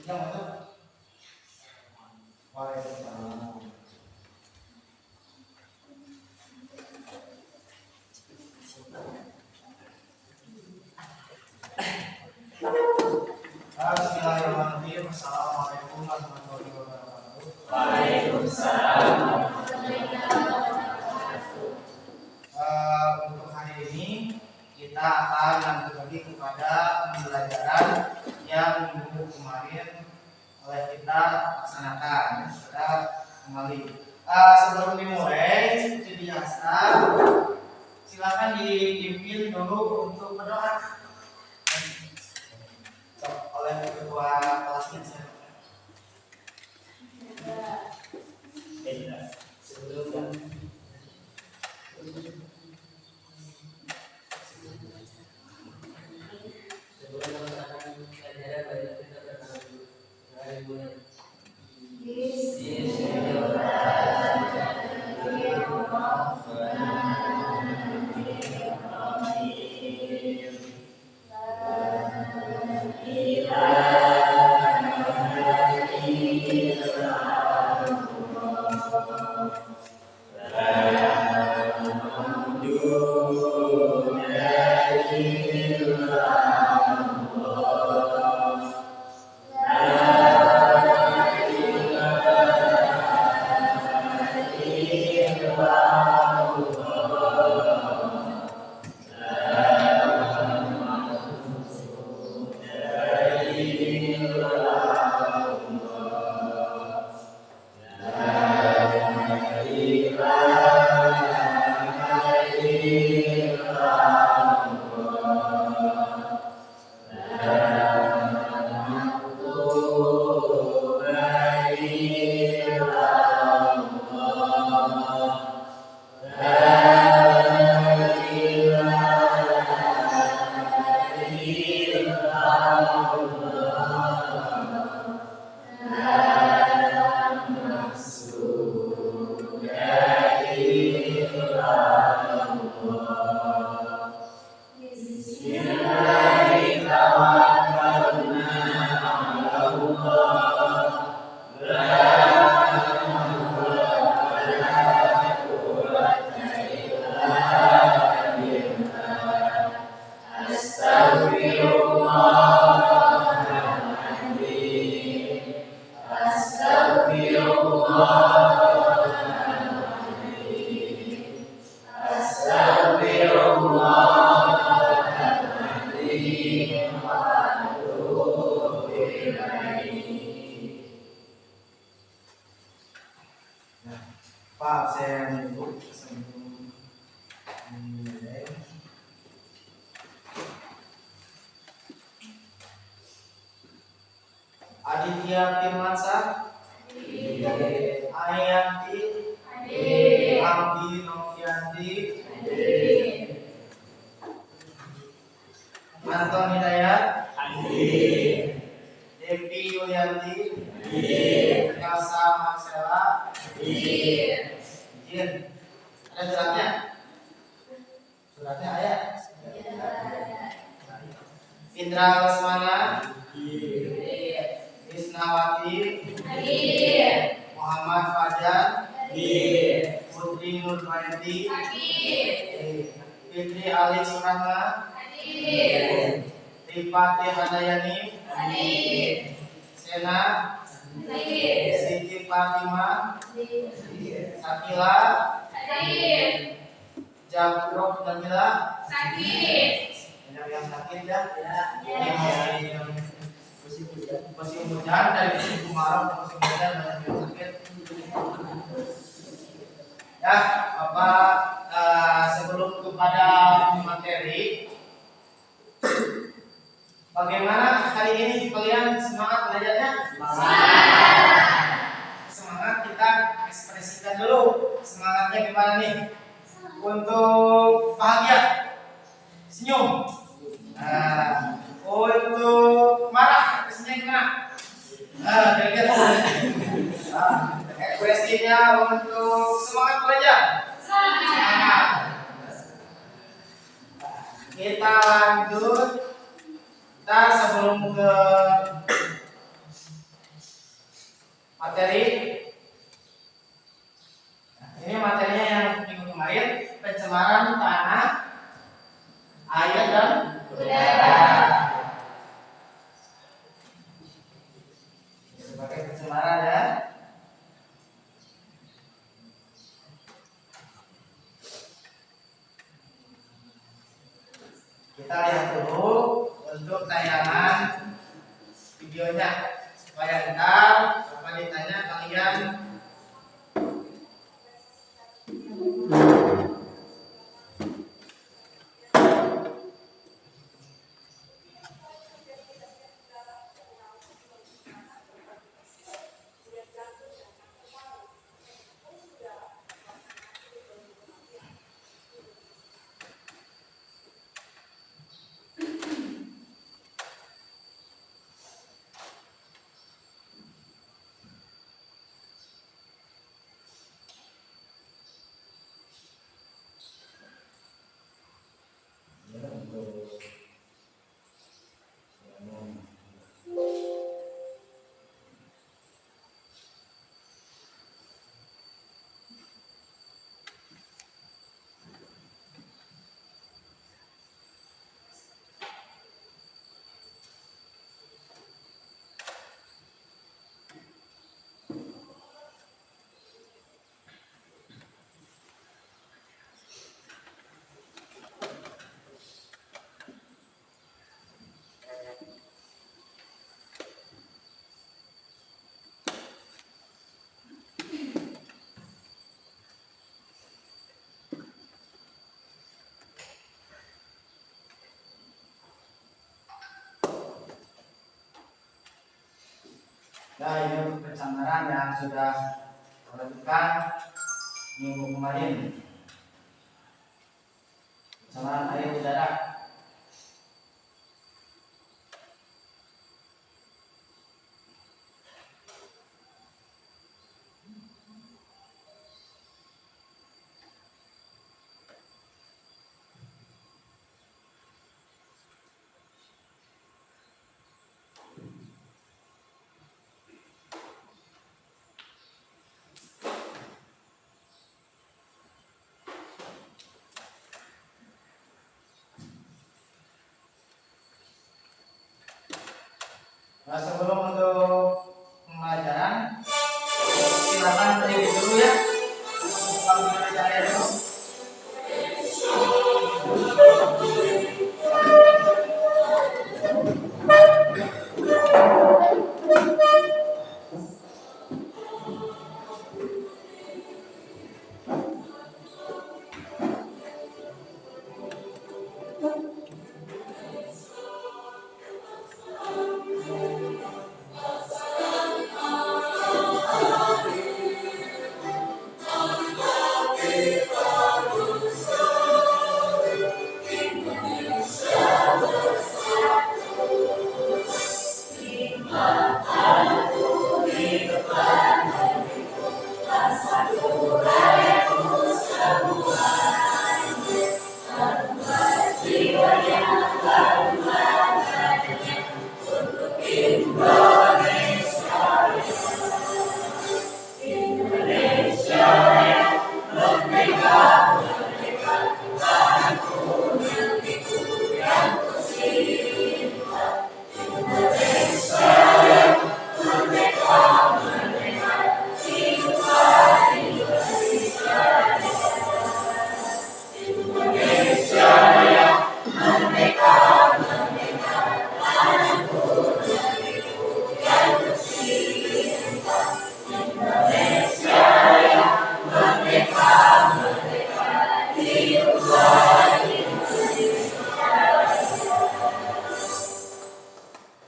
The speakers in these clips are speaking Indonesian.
Yang masuk. Waalaikumsalam. Bismillahirrahmanirrahim. Assalamualaikum warahmatullahi wabarakatuh. Waalaikumsalam. Untuk hari ini kita akan lanjut lagi kepada pembelajaran yang minggu kemarin oleh kita laksanakan. Sudah kembali. Sebelum dimulai, seperti biasa, silakan dipimpin dulu untuk berdoa oleh ketua kelasnya. Sebelum melaksanakan pelajaran baik kita berdoa dulu. Pak, saya menunggu sebelum dimulai. Aditya Firmansyah, Ayanti, Amdi Novianti, Anton Hidayat, Devi Yulianti, Elsa Marcella, Jin. Ada suratnya? Suratnya ada? Indra Lesmana, Isnawati, Muhammad Fajar, Putri Nurmaiti, Fitri Ali Surahma, Rifati Handayani, Sena, Siti Fatima, Sakila, Jabroh Jamila, banyak yang sakit ya, musim hujan dari musim kemarau ke musim hujan banyak yang sakit. Ya, Bapak, sebelum kepada materi, bagaimana hari ini kalian semangat belajarnya? Semangat, kita ekspresikan dulu semangatnya gimana nih? Untuk bahagia, senyum. Nah, untuk marah, ekspresinya gimana? Kira-kira. Ekspresinya untuk semangat belajar. Semangat. Kita lanjut. Kita sebelum ke materi. Nah, ini materinya yang minggu kemarin, pencemaran tanah, air dan udara. Sebagai pencemaran ya. Kita lihat dulu untuk tayangan videonya supaya ntar apa ditanya kalian nah ini untuk pencemaran yang sudah dilakukan minggu kemarin. Pencemaran air udara. Nah, sebelum untuk pembelajaran, silakan berdiri dulu ya. Untuk pembelajaran dulu.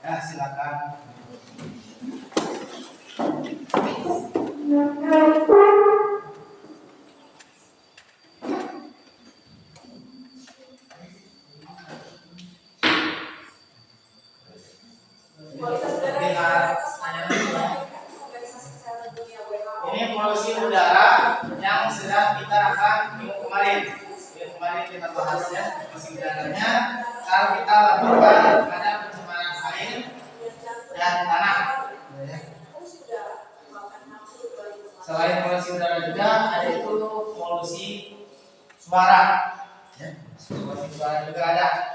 Ya, silakan. Ini polusi udara yang sedang kita akan minggu kemarin. Minggu kemarin kita bahas ya polusi udaranya. Kalau kita lakukan pada pencemaran air dan tanah. pengisi suara juga ada.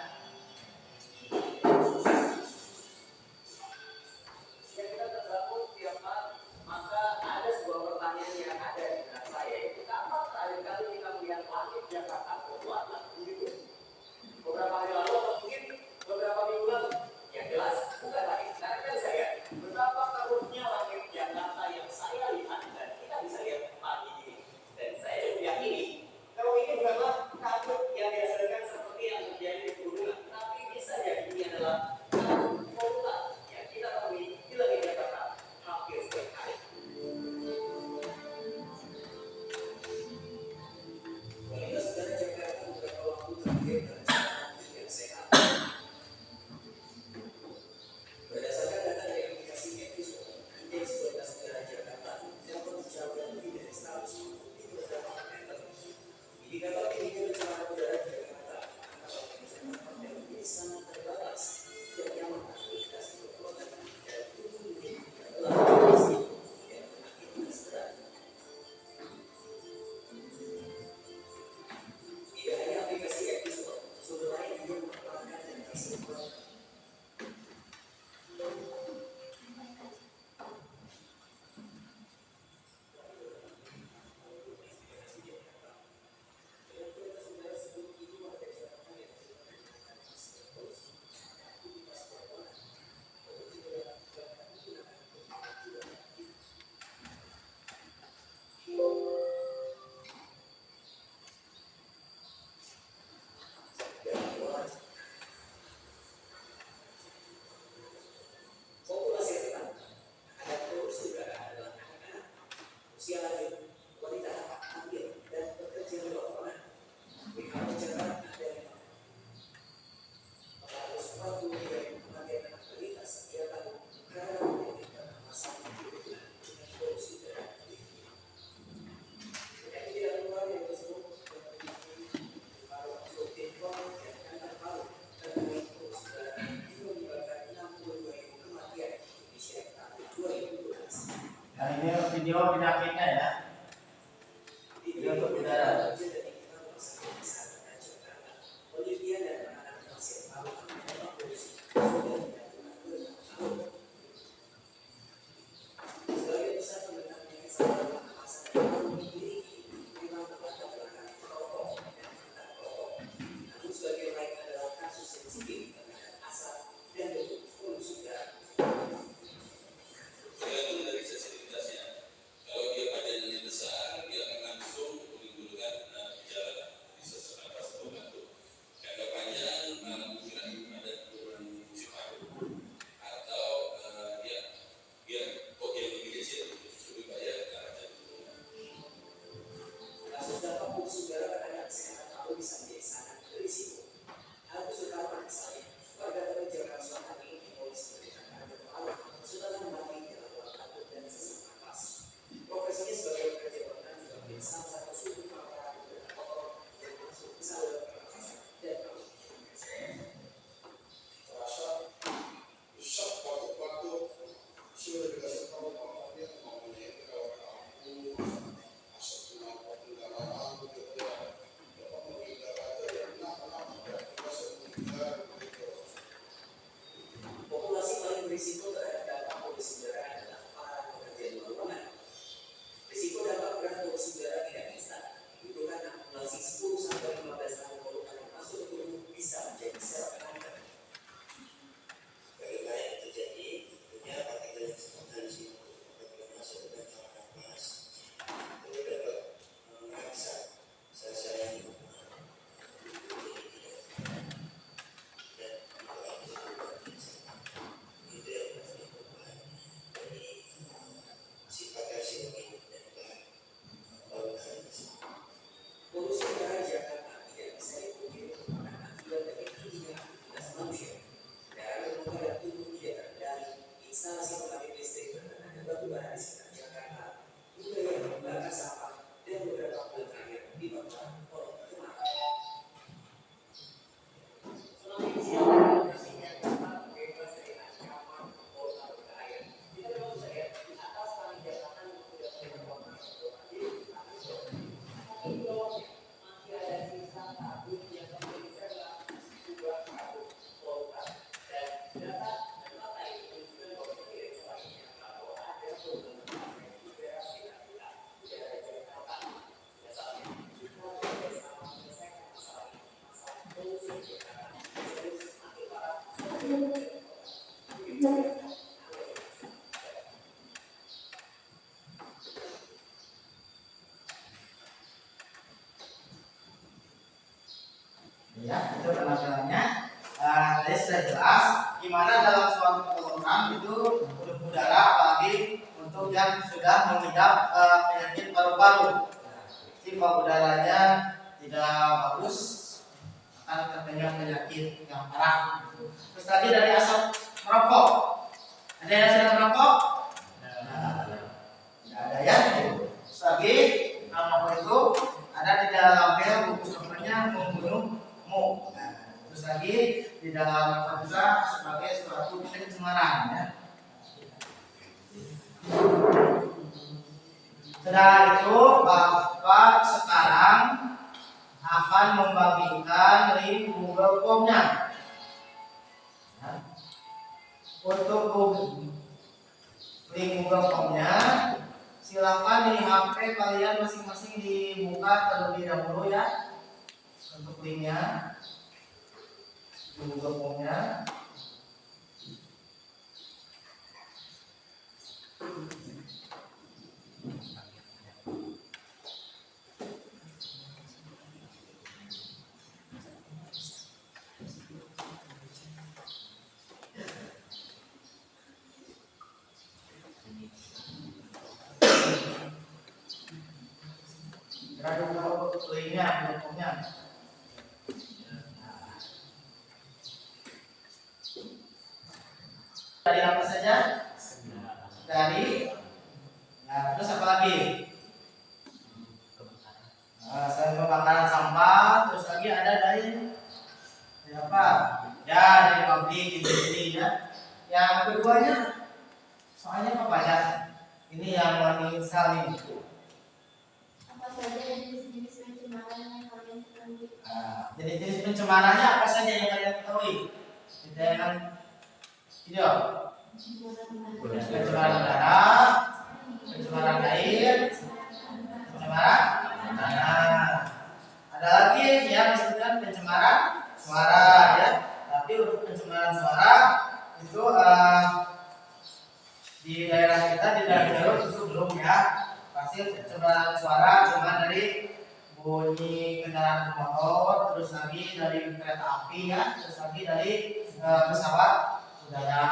Nah ini video penyakitnya ya. Video untuk udara. Ya, itu penampilannya. Tadi sudah jelas gimana dalam suatu program itu untuk udara, apalagi untuk yang sudah mengidap penyakit paru-paru. Jadi kalau udaranya tidak bagus akan terkena penyakit yang parah. Terus tadi dari asap merokok, ada yang sedang merokok? Tidak ada ya. Terus lagi merokok itu ada di dalam label bungkus rokoknya membunuh mood. Terus lagi di dalam juga sebagai suatu pencemaran ya. Setelah itu Bapak sekarang akan membagikan link Google Form-nya. Untuk link Google Form-nya, silakan di HP kalian masing-masing dibuka terlebih dahulu ya. Untuk linknya Google Form-nya. Linknya, Google Form-nya. Dari apa saja? Dari terus apa lagi? Selain pembakaran sampah, terus lagi ada dari apa? Ya, dari pabrik industri ya. Yang keduanya, soalnya apa banyak? Ini yang paling saling. Apa saja jenis-jenis pencemaran yang kalian ketahui? Jenis-jenis pencemarannya apa saja yang kalian ketahui? Kita yang video. Pencemaran udara, pencemaran air, pencemaran tanah. Ada lagi yang disebutkan pencemaran suara ya. Tapi untuk pencemaran suara itu di daerah kita di daerah Garut itu belum ya. Pasti pencemaran suara cuma dari bunyi kendaraan bermotor, terus lagi dari kereta api ya, terus lagi dari pesawat udara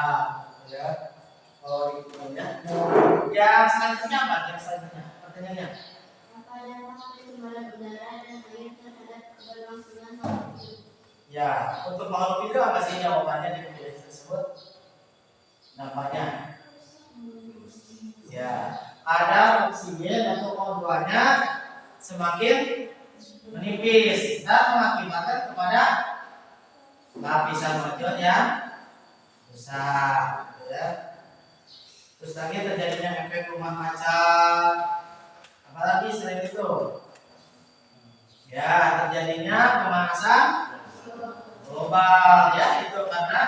ya. Oh itu ya. Yang selanjutnya apa? Yang selanjutnya pertanyaannya. Apa dampak pencemaran udara dan air terhadap keberlangsungan makhluk hidup? Ya, untuk makhluk hidup apa sih jawabannya di video tersebut? Dampaknya. Ya, ada oksigen atau O2-nya semakin menipis dan mengakibatkan kepada lapisan ozon yang besar, ya. Terus lagi terjadinya efek rumah kaca. Apalagi selain itu? Ya, terjadinya pemanasan global, ya itu karena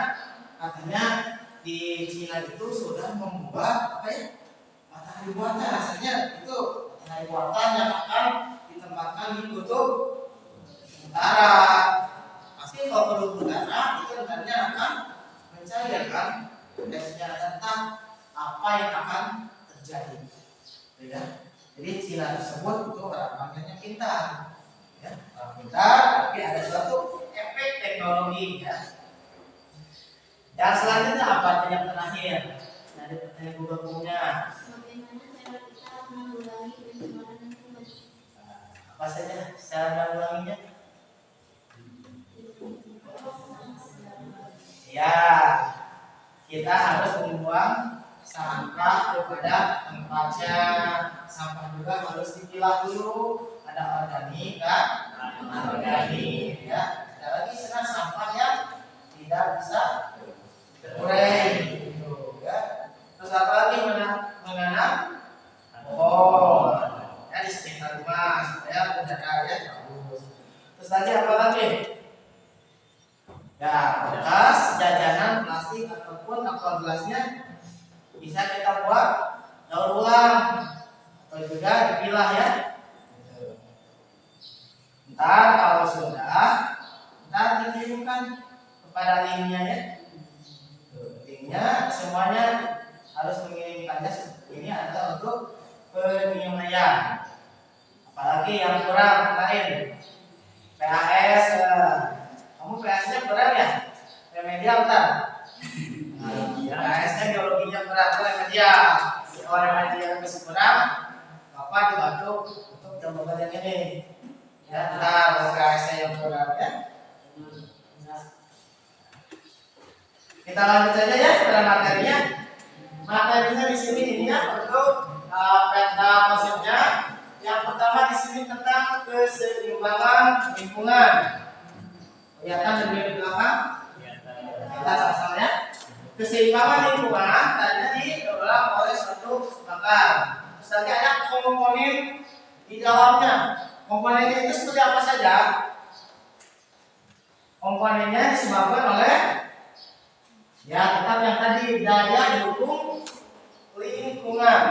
katanya di Cina itu sudah membuat apa ya? Matahari buatan, rasanya itu matahari buatan yang akan ditempatkan di kutub utara. Pasti kalau kutub utara itu nantinya akan mencairkan teksnya tentang apa yang akan terjadi. Ya. Jadi Cina tersebut itu orang-orangnya pintar, ya, orang pintar, tapi ada suatu efek teknologi. Ya. Yang selanjutnya apa? Yang terakhir dari pertanyaan Google Form-nya. Bagaimana cara kita menanggulangi pencemaran lingkungan? Apa saja cara menanggulanginya? Ya, kita harus membuang sampah kepada tempatnya. Sampah juga harus dipilah dulu. Ada organik kan? Organik ya. Ada lagi sekarang sampah yang tidak bisa terurai gitu ya. Terus apa lagi menanam pohon ya di sekitar rumah supaya udara ya bagus. Terus lagi apa lagi? Ya, bekas jajanan plastik ataupun aqua gelasnya bisa kita buat daur ulang atau juga dipilah ya. Ntar dan dikirimkan kepada linknya ya. Linknya semuanya harus mengirimkannya. Ini adalah untuk penilaian. Apalagi yang kurang kemarin PAS, kamu PAS-nya kurang ya? Remedial kan? PAS-nya biologinya kurang, remedial. Kalau remedial masih kurang, Bapak dibantu untuk jawaban yang ini. Ya, ntar PAS-nya yang kurang ya. Kita lanjut saja ya pada materinya. Materinya di sini ini ya untuk peta konsepnya. Yang pertama di sini tentang keseimbangan lingkungan. Kelihatan di belakang? Kita sama-sama ya. Keseimbangan lingkungan tadi didorong oleh suatu bakar. Terus nanti ada komponen di dalamnya. Komponennya itu seperti apa saja? Komponennya disebabkan oleh ya tetap yang tadi daya dukung lingkungan.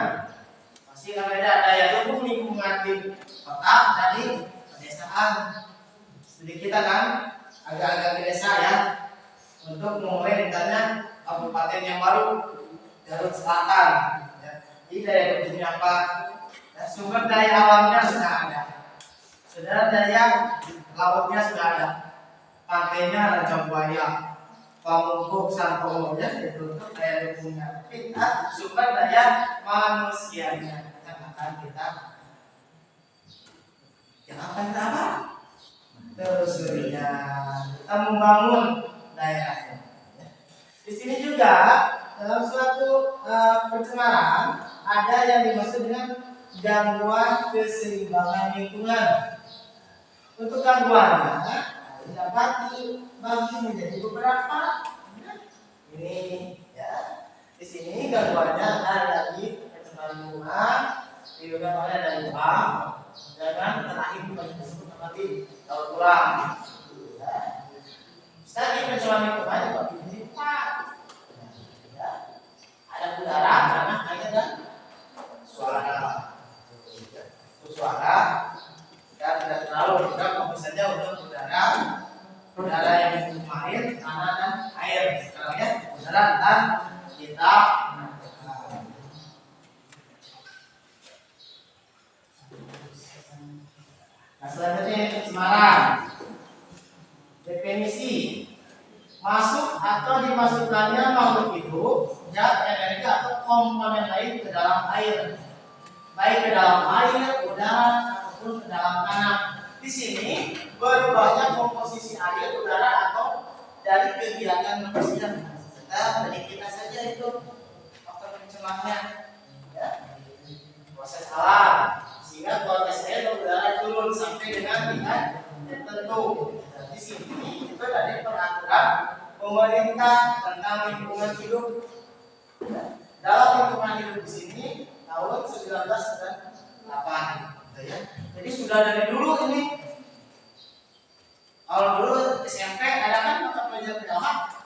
Masih beda daya dukung lingkungan di kota dan di pedesaan. Jadi kita kan agak-agak ke desa ya. Untuk memulai misalnya kabupaten yang baru Garut Selatan. Ya. Jadi daya dukungnya apa? Ya, sumber daya alamnya sudah ada. Sudah daya lautnya sudah ada. Pantainya Raja Buaya. Pamukuk Santomonya itu untuk daya dukungnya. Kita sumber daya manusianya yang akan kita apa? Telusurinya. Kita membangun daerahnya. Di sini juga dalam suatu pencemaran ada yang dimaksud dengan gangguan keseimbangan lingkungan. Untuk gangguannya dapat dibagi menjadi beberapa. Ini ya. Di sini gangguannya ada lagi pencemaran lingkungan, diduga oleh ada lubang, dan terakhir bagi tersebut nanti daur ulang. Tadi pencemaran lingkungan dibagi menjadi 4. Ya. Ada udara, tanah, air dan suara. Untuk suara kita tidak terlalu juga misalnya untuk udara yang kemarin tanah dan air. Sekarang ya udara dan kita nah, selanjutnya pencemaran. Definisi masuk atau dimasukkannya makhluk hidup, zat energi atau komponen lain ke dalam air, baik ke dalam air, udara ataupun ke dalam tanah. Di sini berubahnya komposisi air, udara atau dari kegiatan manusia. Dari kita saja itu faktor pencemarnya, ya. Proses alam sehingga kualitas air dan udara turun sampai dengan tingkat tertentu. Di sini itu dari peraturan pemerintah tentang lingkungan hidup. Dalam lingkungan hidup di sini tahun 1998. Ya. Jadi sudah dari dulu ini. Kalau dulu SMP ada kan mata pelajaran filsafat?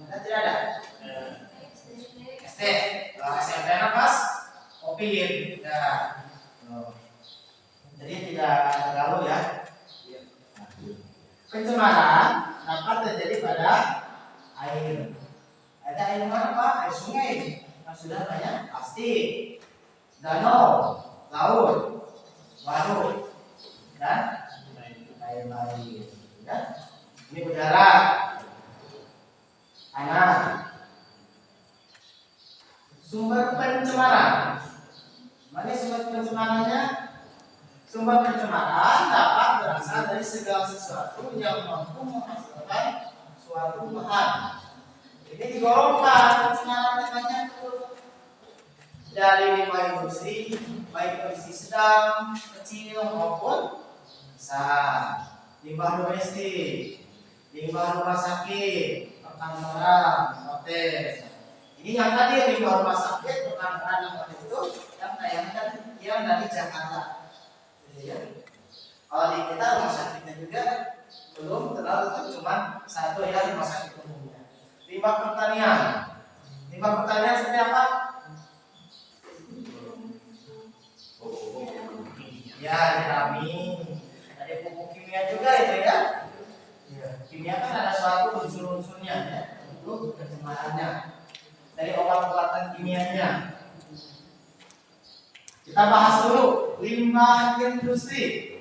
Tidak ada. SD. Kalau SMP pas Kopin. Nah. Jadi tidak terlalu ya. Pencemaran dapat terjadi pada air. Ada air mana Pak? Air sungai. Nah, sudah banyak pasti. Danau, laut, waduk, dan lain-lain. Ya. Ini udara, tanah. Sumber pencemaran. Mana sumber pencemarannya? Sumber pencemaran dapat berasal dari segala sesuatu yang mampu menghasilkan suatu bahan. Ini digolongkan pencemarannya banyak tuh. Dari limbah industri, baik industri sedang, kecil maupun besar. Limbah domestik, limbah rumah sakit, perkantoran, hotel. Ini yang tadi limbah rumah sakit, perkantoran, hotel itu yang tayangkan yang dari Jakarta. Ya. Kalau di kita rumah sakitnya juga belum terlalu itu cuma satu ya rumah sakit umumnya. Limbah pertanian. Limbah pertanian seperti apa? Ya, jerami. Ada pupuk kimia juga itu ya. Kimia kan ada suatu unsur-unsurnya ya, untuk pencemarannya dari obat-obatan kimianya. Kita bahas dulu limbah industri.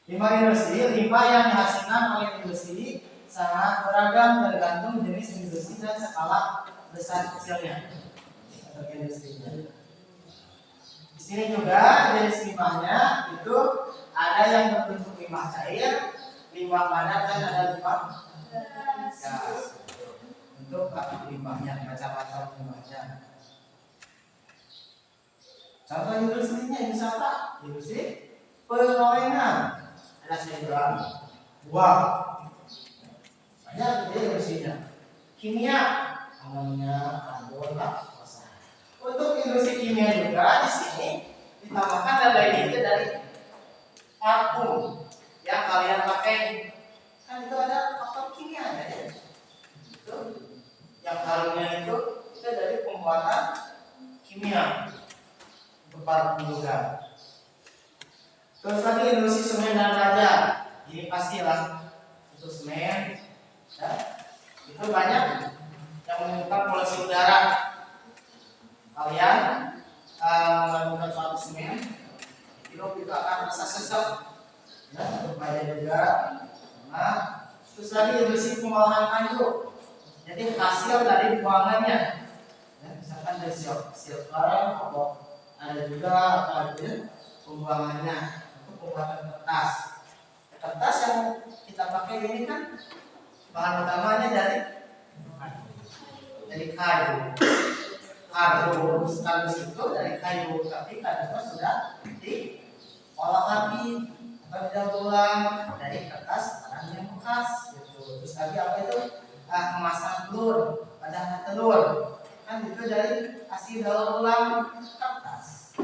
Limbah industri, limbah yang dihasilkan oleh industri sangat beragam tergantung jenis industri dan skala besar kecilnya atau industrinya. Di sini juga jenis limbahnya itu ada yang berbentuk limbah cair, limbah padat, dan ada limbah gas. Untuk limbahnya macam-macam limbahnya. Contoh industrinya bisa apa? Industri penggorengan. Ada sayuran, buah, banyak industrinya. Kimia, amonia, karbon, laktosa. Untuk industri kimia juga di sini ditambahkan ada lainnya dari parfum yang kalian pakai. Kan itu ada faktor kimia ya. Itu yang harumnya itu dari pembuatan kimia untuk parfum juga. Terus lagi industri semen dan baja, ini pastilah itu semen, ya. Itu banyak yang menimbulkan polusi udara. Kalian melakukan suatu semen, itu akan rasa sesek, ya, untuk baja juga. Nah, terus lagi industri pengolahan kayu, jadi hasil dari buangannya, ya, misalkan dari silver atau ada juga pembuangannya. Pembuatan kertas. Kertas yang kita pakai ini kan bahan utamanya dari kayu. Kardus itu dari kayu, tapi kardusnya sudah diolah lagi atau didaur ulang dari kertas barang yang bekas. Gitu. Terus lagi apa itu? Kemasan telur, pada telur, kan itu dari hasil daur ulang kertas.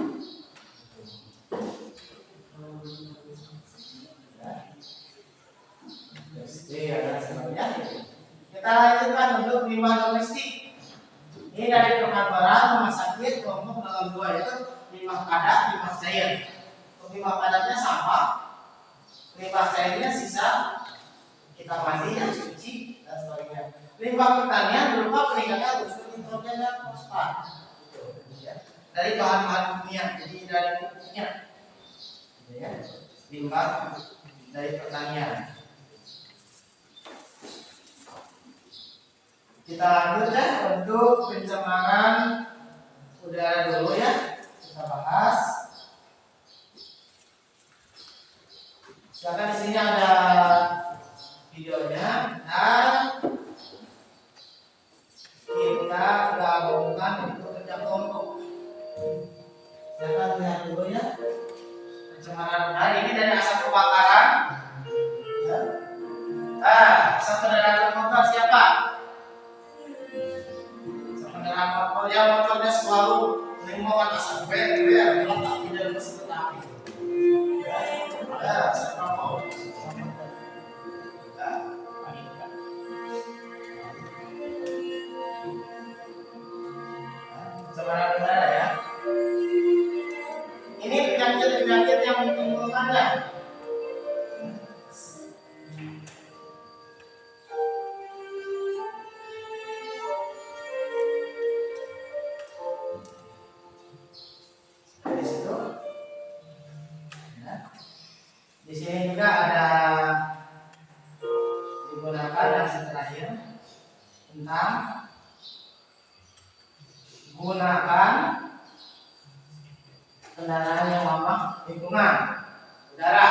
Kita lanjutkan untuk limbah domestik. Ini dari perkantoran, rumah sakit, kelompok dalam dua, yaitu limbah padat, limbah cair. Untuk limbah padatnya sampah, limbah cairnya sisa kita mandi, yang cuci dan sebagainya. Limbah pertanian berupa peningkatan unsur nitrogen dan fosfat. Dari bahan-bahan kimia, jadi dari pupuknya. Limbah dari pertanian. Kita lanjut ya untuk pencemaran udara dulu ya, kita bahas. Silakan di sini ada videonya dan kita gabungkan untuk kerja kelompok. Silakan lihat dulu ya. Pencemaran udara ini dari asap kebakaran. Ya. Asap kendaraan bermotor siapa? Kendaraan motor yang motornya selalu mengeluarkan asap ber meletak di dalam mesin tetapi. Ya, asap rokok. Pencemaran udara ya. Ini penyakit-penyakit yang menimbulkannya. Di sini juga ada digunakan yang terakhir tentang gunakan kendaraan yang ramah lingkungan. Udara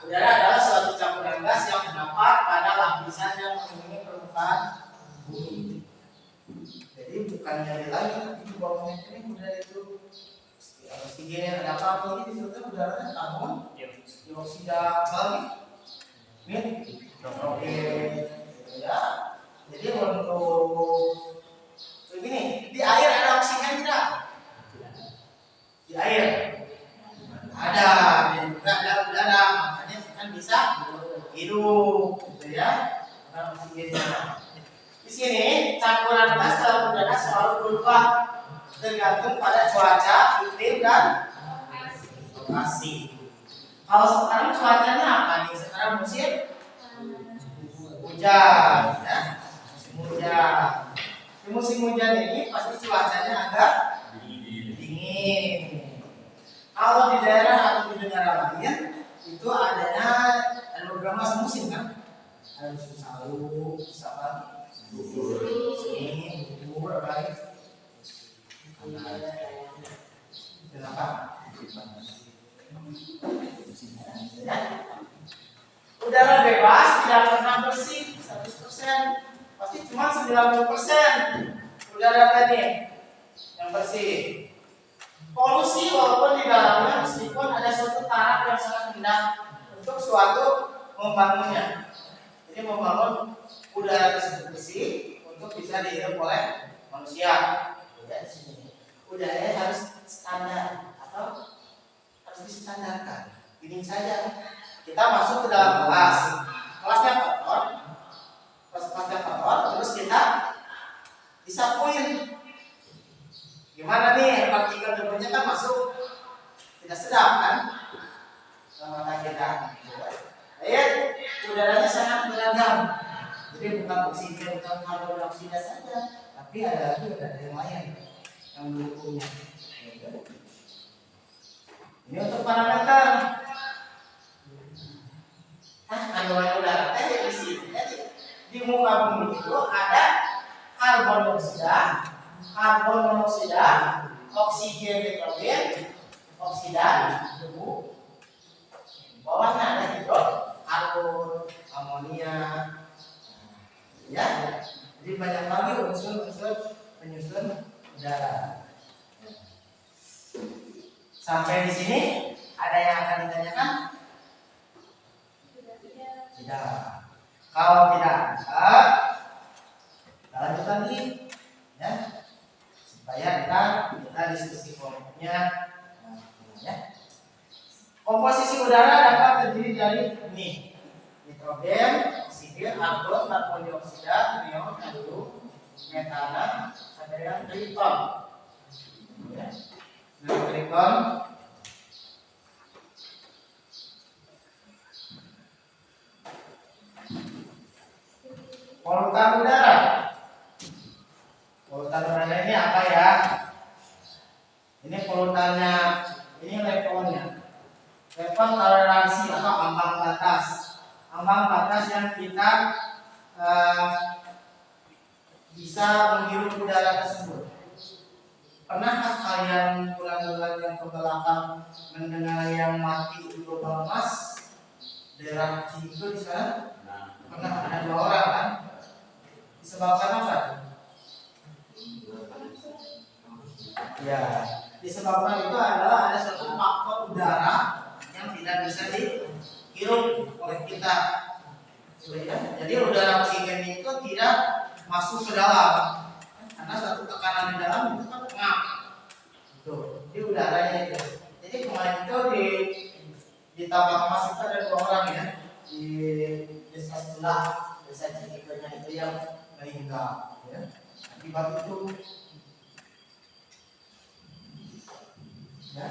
adalah suatu campuran gas yang terdapat pada lapisan yang mengelilingi permukaan bumi. Jadi bukan nyari lagi, tapi di bawahnya ini udara itu oksigen, ada apa ini di situ udaranya karbon dioksida balik oke ya. Jadi untuk begini, di air ada oksigen tidak? Di air ada, dan juga ada udara, makanya kan bisa hidup gitu ya, karena oksigennya. Di sini campuran gas dalam udara selalu berubah tergantung pada cuaca, iklim dan lokasi. Kalau sekarang cuacanya apa nih? Sekarang musim hujan, ya. Musim hujan. Di musim hujan ini pasti cuacanya agak dingin. Kalau di daerah atau di negara lain itu ada beberapa musim kan? Ada musim salju, misalkan dingin, gugur, apa? Kenapa? Ya. Udara bebas tidak pernah bersih 100%, pasti cuma 90% udara tadi yang bersih. Polusi walaupun di dalamnya meskipun ada suatu taraf yang sangat rendah untuk suatu membangunnya. Jadi membangun udara tersebut bersih untuk bisa dihirup oleh manusia. Ya, di sini. Udaranya harus standar atau harus distandarkan. Ini saja. Kita masuk ke dalam kelas. Kelasnya kotor. Kelasnya kotor, terus kita disapuin. Gimana nih partikel debunya kan masuk, tidak sedap kan? Mata kita. Udaranya sangat beragam. Jadi bukan oksigen, bukan karbon dioksida saja, tapi ada lagi udara yang lain yang mendukungnya. Ini untuk parameter. Kandungan udara di sini. Jadi di muka bumi itu ada karbon dioksida, karbon monoksida, oksigen nitrogen, oksida, debu. Bawahnya ada hidrokarbon, amonia. Ya, jadi banyak lagi unsur-unsur penyusun udara. Sampai di sini ada yang akan ditanyakan? Tidak. Kalau tidak ada, kita lanjut lagi, ya, supaya kita diskusi kelompoknya. Ya. Komposisi udara dapat terdiri dari ini: nitrogen, oksigen, argon, karbon dioksida, neon, karbon, metana, sampai dengan krypton. Ya. Krypton. Polutan udara. Polutan udara ini apa ya? Ini polutannya, ini levelnya. Level toleransi atau ambang batas. Ambang batas yang kita bisa menghirup udara tersebut. Pernahkah kalian bulan-bulan yang kebelakang mendengar yang mati di global Mas? Daerah itu di sana? Pernah ada 2 orang kan? Disebabkan apa? Ya, disebabkan itu adalah ada satu faktor udara yang tidak bisa dihirup oleh kita. Jadi udara oksigen itu tidak masuk ke dalam karena satu tekanan di dalam itu kan pengap. Tuh, di udaranya itu. Jadi kemarin itu di Tambak Mas itu ada 2 orang ya di desa sebelah, desa Cikipenya itu yang meninggal. Ya. Akibat itu. Ya.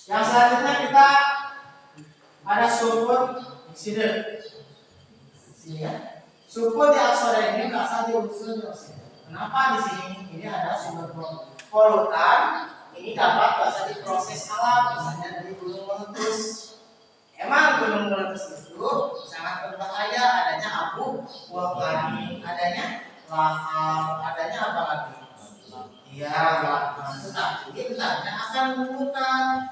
Yang selanjutnya kita ada sulfur oksida. Sini ya. Sulfur dioksida ini berasal dari unsur dioksida. Kenapa di sini? Ini ada sumber polutan. Ini dapat berasal dari proses alam, misalnya dari gunung meletus. Emang gunung meletus itu sangat berbahaya, adanya abu vulkanik, adanya lahar, adanya apa lagi? Iya, tetapi benarnya akan mengumpulkan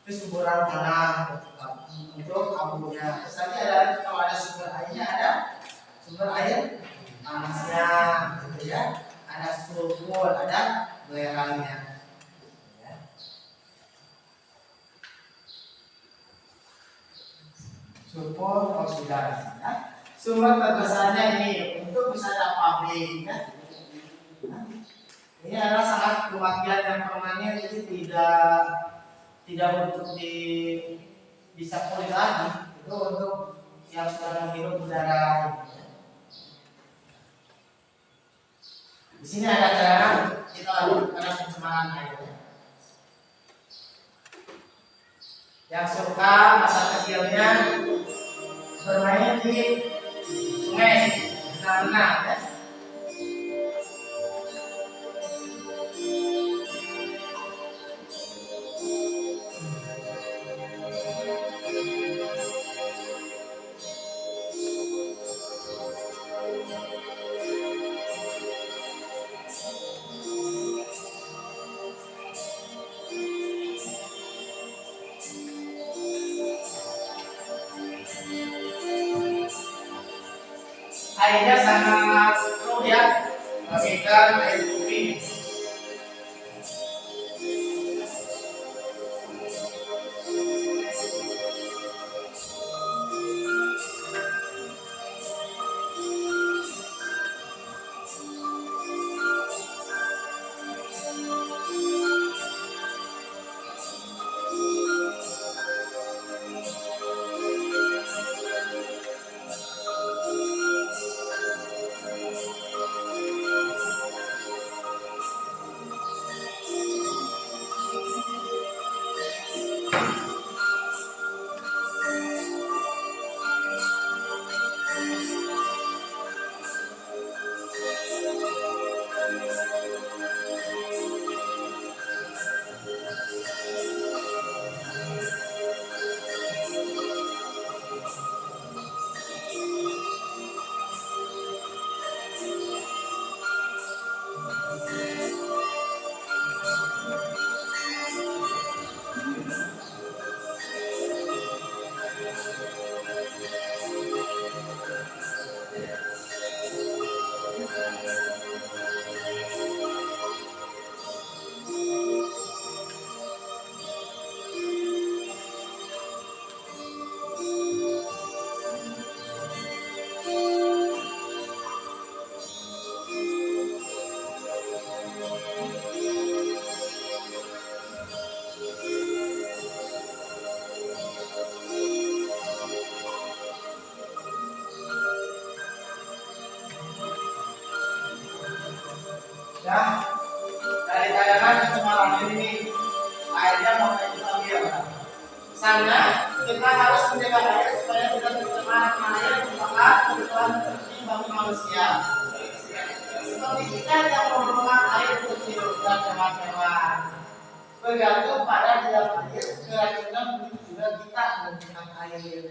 kesuburan tanah untuk abunya. Terus tadi ada kalau ada sumber airnya, ada sumber air panasnya, gitu ya. Ada sulfur, ada belerangnya. Ya. Sulfur oksida. Ya. Sumber terbesarnya ini untuk bisa ada pabrik. Ya. Ini adalah sangat kematian yang permanen, jadi tidak untuk bisa pulih lagi. Itu untuk yang sudah menghirup udara. Di sini ada cara kita lakukan pencemaran air. yang suka masa kecilnya bermain di sungai, berenang ya. Airnya sangat keruh ya, bagaikan air putih. Ya, dari tayangan pencemaran ini airnya mau kita ambil. Sana kita harus menjaga air supaya tidak tercemar air merupakan kebutuhan penting bagi manusia. Seperti kita yang memerlukan air untuk hidup dan hewan-hewan. Bergantung pada dalam air, keracunan begitu juga kita menggunakan air.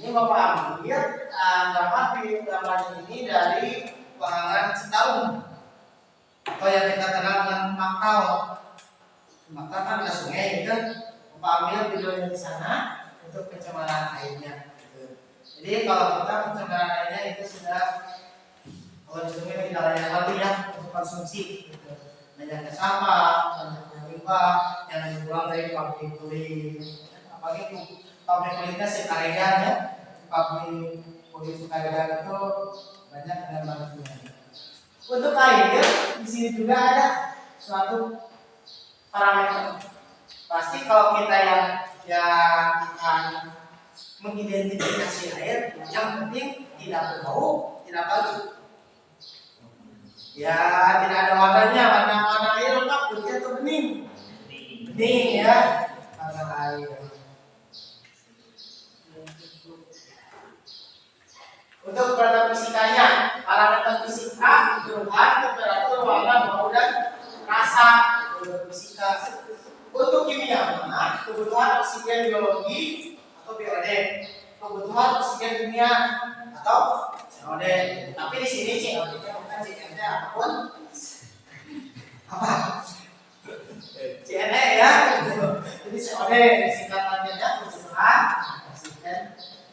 Ini Bapak ambil dapat di gambar ini dari Wahangan Citarum atau yang kita kenal dengan Makau. Makau kan ada sungai gitu. Bapak ambil videonya di sana untuk pencemaran airnya. Gitu. Jadi kalau kita pencemaran airnya itu sudah kalau di sungai tidak layak lagi ya untuk konsumsi. Gitu. Banyaknya sampah, banyaknya limbah yang dibuang dari pabrik kulit. Apalagi pabrik kulitnya Sukaregan ya. Pabrik kulit Sukaregan itu banyak dengan bahannya. Untuk air di sini juga ada suatu parameter. Pasti kalau kita yang akan mengidentifikasi air, yang penting tidak berbau, tidak bau. Ya, tidak ada warnanya, warna air apa putih atau bening? Bening ya, warna air. Untuk parameter fisikanya, parameter fisika, keruhan, temperatur, warna, bau dan rasa. Untuk fisika. Untuk kimia, kebutuhan oksigen biologi atau BOD, kebutuhan oksigen kimia atau COD. Tapi di sini COD-nya bukan CNE apapun apa? CNE ya. Jadi COD singkatannya ya, kebutuhan oksigen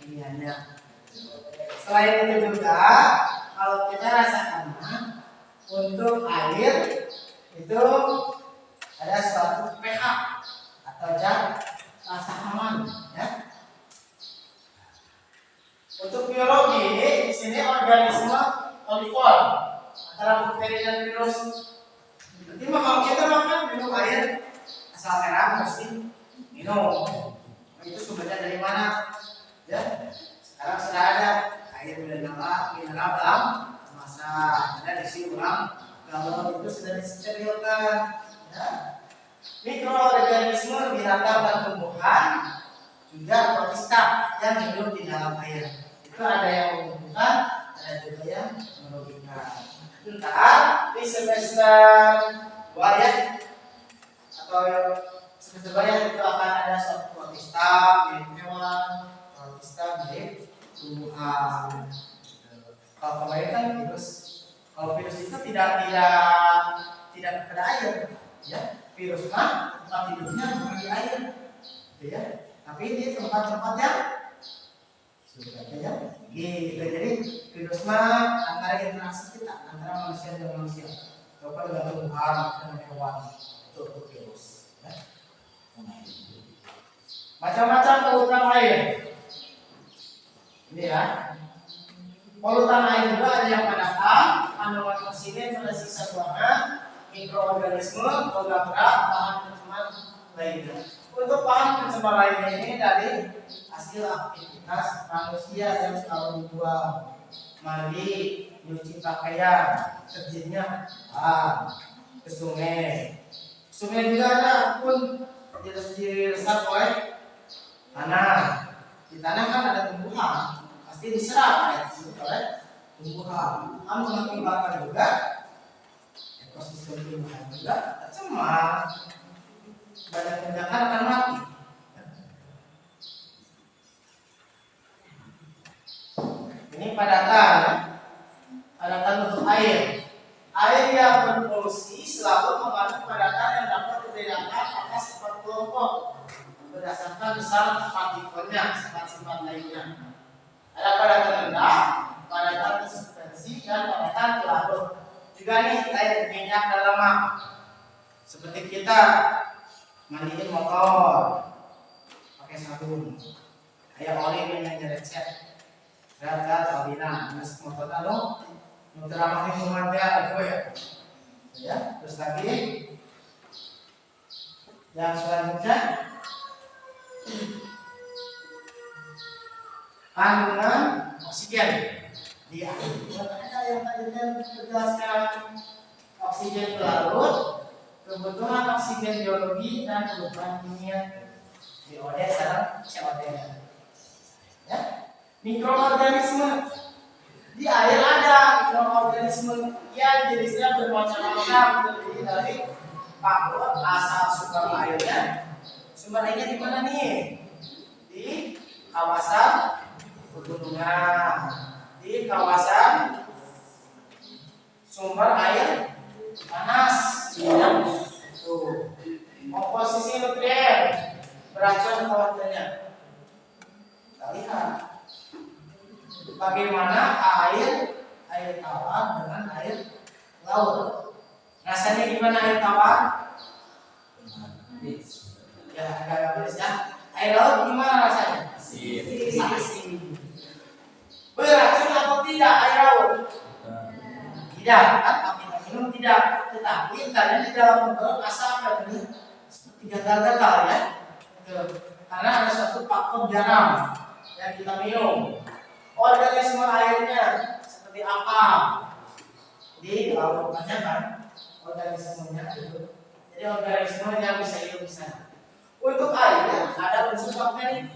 kimianya. Selain itu juga, kalau kita rasakan untuk air itu ada suatu pH atau zat rasa aman ya. Untuk biologi di sini organisme polifol antara bakteri dan virus. Jadi kalau kita makan minum air asal merah mesti minum. Itu sumbernya dari mana? Ya, sekarang sudah ada air mineral dalam kemasan. Ada isi ulang kalau itu sudah disterilkan. Ya. Mikroorganisme binatang dan tumbuhan juga protista yang hidup di dalam air. Itu ada yang mengumpulkan, ada juga yang merugikan. Ntar di semester 2 ya, atau semester 2 ya, itu akan ada suatu protista mirip hewan, protista mirip tumbuhan. Kalau kemarin kan virus, kalau virus itu tidak kepada air, ya. Virus mah tempat hidupnya bukan di air, gitu ya. Tapi ini tempat-tempat yang sudah ya. Gitu. Jadi virus mah antara interaksi kita antara manusia dan manusia, atau dengan tumbuhan dan hewan, itu virus. Ya. Macam-macam polutan air. Ini ya. Polutan air juga ada yang padatkan, kandungan oksigen pada sisa buangan, mikroorganisme, logam berat, bahan pencemar lainnya. Untuk bahan pencemar lainnya ini dari hasil aktivitas manusia yang selalu dibuang, mandi, nyuci pakaian, kerjanya ke sungai. Sungai juga ada pun diresap oleh tanah. Di tanah kan ada tumbuhan, pasti diserap oleh tumbuhan. Mengakibatkan juga ekosistem tumbuhan juga tercemar. Banyak tindakan akan mati. Ini padatan ya. Padatan untuk air. Air yang berpolusi selalu mengandung padatan yang dapat dibedakan atas 4 kelompok berdasarkan besar partikelnya, sifat-sifat lainnya. Ada padatan rendah, padatan suspensi, dan padatan pelarut. Juga nih air minyak dan lemak. Seperti kita mandiin motor pakai sabun, kayak oli yang recet, berat olina, mas motor lalu ramah lingkungan dia aku ya. Terus lagi yang selanjutnya kandungan oksigen di air. Ada yang tadi menjelaskan oksigen pelarut, kebutuhan oksigen biologi, dan kebutuhan kimia. BOD sekarang COD. Ya. Mikroorganisme di air ada mikroorganisme yang jenisnya bermacam-macam, terdiri dari faktor asal sumber airnya. Sumber airnya di mana nih? Di kawasan pegunungan, di kawasan sumber air panas, ya. Tuh. Komposisi nutrien beracun kawasannya. Kita lihat bagaimana air tawar dengan air laut. Rasanya gimana air tawar? Ya, agak manis ya. Air laut gimana rasanya? Asin. Beracun atau tidak air laut? Tidak, kan? Kita minum tidak. Tetapi tadi di dalam perut asam dan seperti gatal-gatal ya. Karena ada suatu faktor garam yang kita minum. Organisme airnya seperti apa? Di laut banyak kan organismenya itu. Jadi organisme yang bisa hidup di sana. Untuk airnya ada unsur bakteri.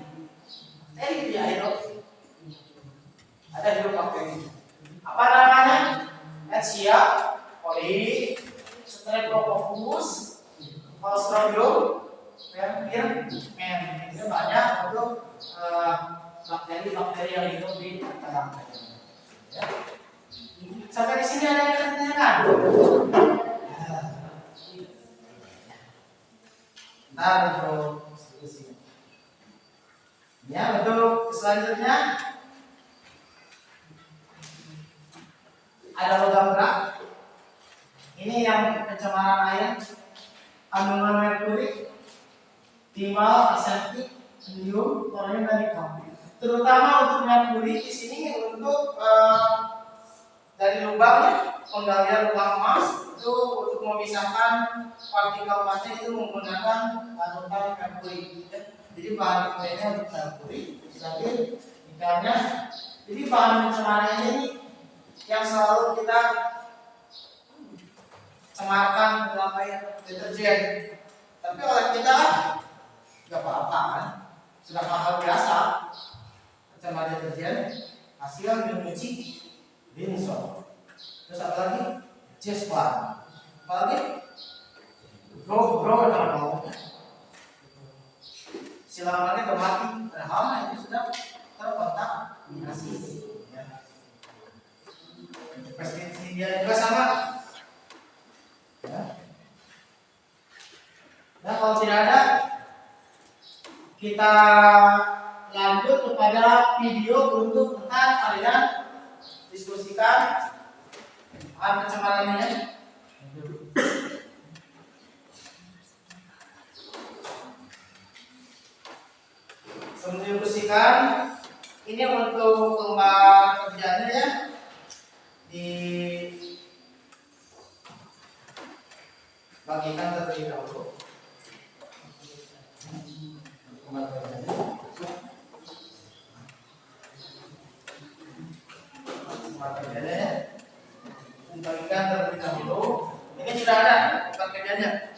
Bakteri di air. Ada hidup bakteri. Apa namanya? Escherichia coli, Streptococcus, Clostridium, Itu banyak untuk bakteri-bakteri yang hidup di dalam air. Ya. Sampai di sini ada yang ditanyakan? Nah, untuk diskusi. Ya, untuk selanjutnya ada logam berat. Ini yang pencemaran air, kandungan merkuri, timbal, arsenik, indium, thorium, dan nikel. Terutama untuk merkuri di sini untuk dari lubang penggalian lubang emas itu untuk memisahkan partikel emasnya itu menggunakan larutan merkuri. Jadi bahan kimia untuk merkuri, lagi nikelnya. Jadi bahan pencemaran ini yang selalu kita cemarkan dalam air deterjen. Tapi oleh kita nggak apa-apa kan? sudah hal biasa pencemaran deterjen hasil mencuci Linsol. Terus apa lagi? Jespan. Apa lagi? Bro dalam baunya. Silakannya kemati, padahal itu sudah terkontaminasi. Ya. Pestisida juga sama. Ya. Nah, kalau tidak ada, kita lanjut kepada video untuk tentang kalian diskusikan pencemaran ini. Sebelum diskusikan, ini untuk lembar kerjanya ya, dibagikan terlebih dahulu. Lembar kerjanya. Lembar kerjanya ya, dibagikan terlebih dahulu. Ini sudah ada lembar kerjanya.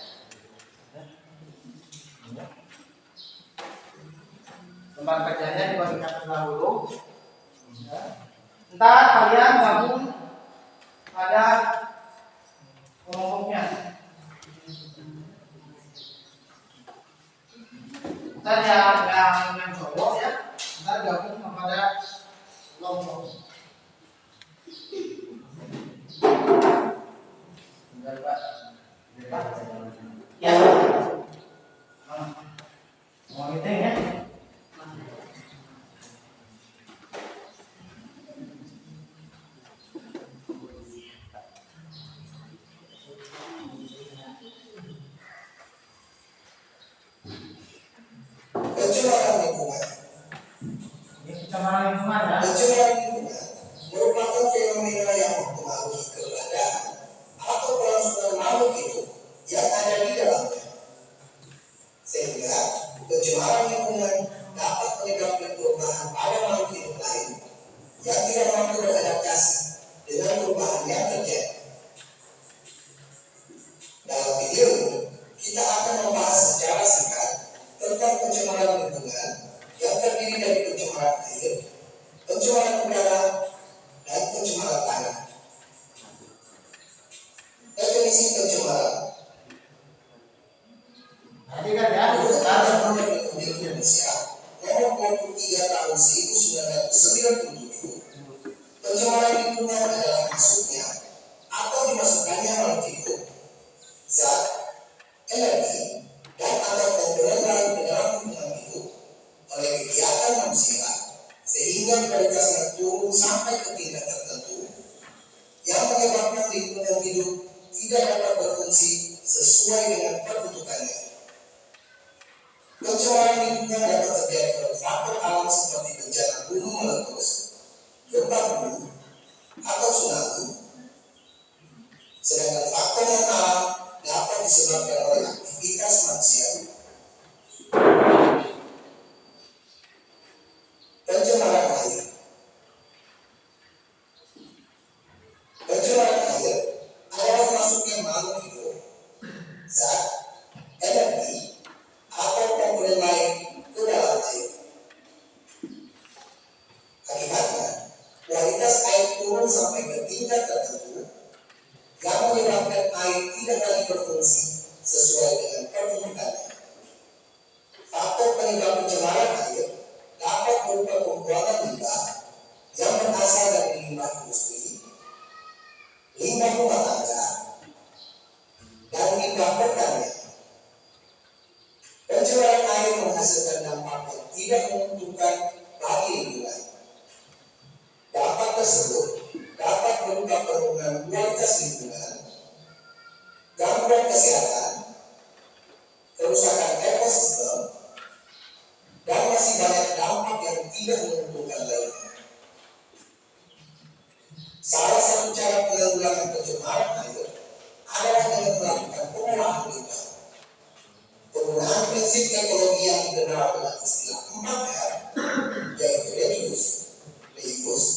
Lembar kerjanya dibagikan terlebih dahulu. Ntar kalian gabung pada kelompoknya. Ntar yang cowok ya, ntar gabung kepada kelompok. Ya, mau meeting ya. Pencemaran lingkungan. Ini pencemaran lingkungan ya. Pencemaran lingkungan merupakan fenomena yang mempengaruhi keberadaan atau kelangsungan makhluk hidup yang ada di dalamnya. Sehingga pencemaran lingkungan dapat menyebabkan perubahan pada makhluk hidup lain yang tidak mampu beradaptasi dengan perubahan yang terjadi. Dalam video ini, kita akan membahas secara singkat tentang pencemaran lingkungan yang terdiri dari pencemaran air, pencemaran udara, dan pencemaran tanah. Definisi pencemaran. Nanti kan ya, Menurut Undang-Undang Republik Indonesia Nomor 23 Tahun 1997, pencemaran lingkungan adalah masuknya atau dimasukkannya makhluk hidup, zat, energi, dan atau komponen lain ke dalam lingkungan hidup oleh kegiatan manusia sehingga kualitasnya turun sampai ke tingkat tertentu yang menyebabkan lingkungan hidup tidak dapat berfungsi sesuai dengan peruntukannya. Pencemaran lingkungan dapat terjadi oleh faktor alam seperti bencana gunung meletus, gempa bumi, atau tsunami. Sedangkan faktor non alam dapat disebabkan oleh aktivitas manusia. Pencemaran air. Pencemaran air adalah masuknya makhluk hidup, zat, energi, atau komponen lain ke dalam air. Akibatnya, kualitas air turun sampai ke tingkat tertentu yang menyebabkan air tidak lagi berfungsi sesuai dengan peruntukannya. Faktor penyebab pencemaran air dapat berupa pembuangan limbah yang berasal dari limbah industri, limbah rumah tangga, dan limbah pertanian. Pencemaran air menghasilkan dampak yang tidak menguntungkan bagi lingkungan. Dampak tersebut dapat berupa penurunan kualitas lingkungan, gangguan kesehatan, kerusakan ekosistem, dan masih banyak dampak yang tidak menguntungkan lainnya. Salah satu cara penanggulangan pencemaran air adalah dengan melakukan pengolahan limbah. Penggunaan prinsip ekologi yang dikenal dengan istilah 4R, yaitu reduce, reuse,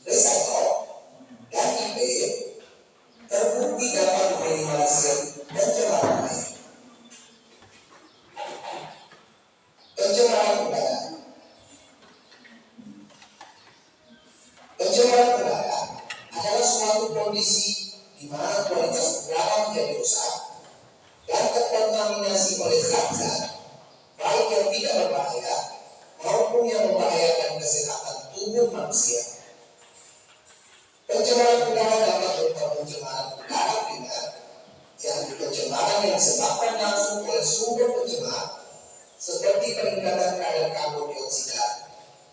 recycle, dan repair, terbukti dapat meminimalisir pencemaran air. Pencemaran udara. suatu kondisi di mana kualitas udara menjadi rusak dan terkontaminasi oleh zat-zat baik yang tidak berbahaya maupun yang membahayakan kesehatan tubuh manusia. Pencemaran udara dapat berupa pencemaran udara primer, yakni pencemaran yang disebabkan langsung oleh sumber pencemar seperti peningkatan kadar karbon dioksida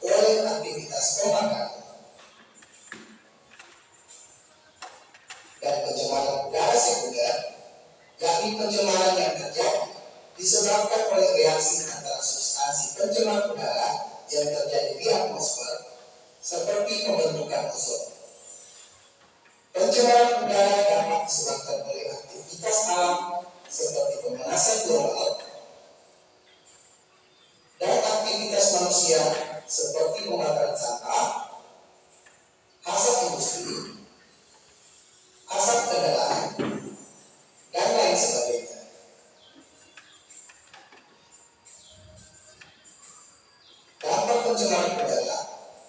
oleh aktivitas pembakaran. Dan pencemaran udara sekunder, yakni pencemaran yang terjadi disebabkan oleh reaksi antara substansi pencemar udara yang terjadi di atmosfer seperti pembentukan ozon. Pencemaran udara dapat disebabkan oleh aktivitas alam seperti pemanasan global dan aktivitas manusia seperti pembakaran sampah, asap industri, asap kendaraan, dan lain sebagainya. Dampak pencemaran udara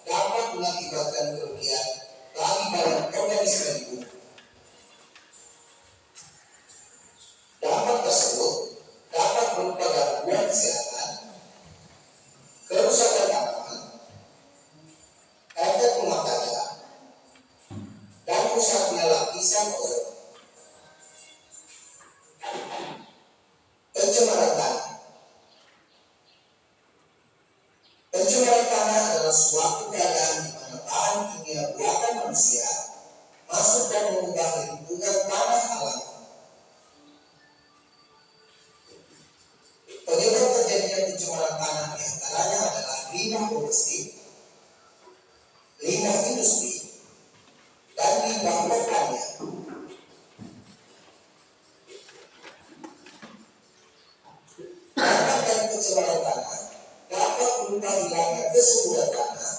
dapat mengakibatkan kerugian bagi banyak organisme hidup. Dampak tersebut dapat berupa gangguan kesehatan, kerusakan tanaman, efek rumah kaca, dan rusaknya lapisan ozon. Pencemaran tanah. Pencemaran tanah adalah suatu keadaan di mana bahan kimia buatan manusia masuk dan mengubah lingkungan tanah alami. Penyebab terjadinya pencemaran tanah diantaranya adalah limbah domestik, limbah industri, dan limbah pertanian. Dampak dari pencemaran tanah dapat berupa hilangnya kesuburan tanah,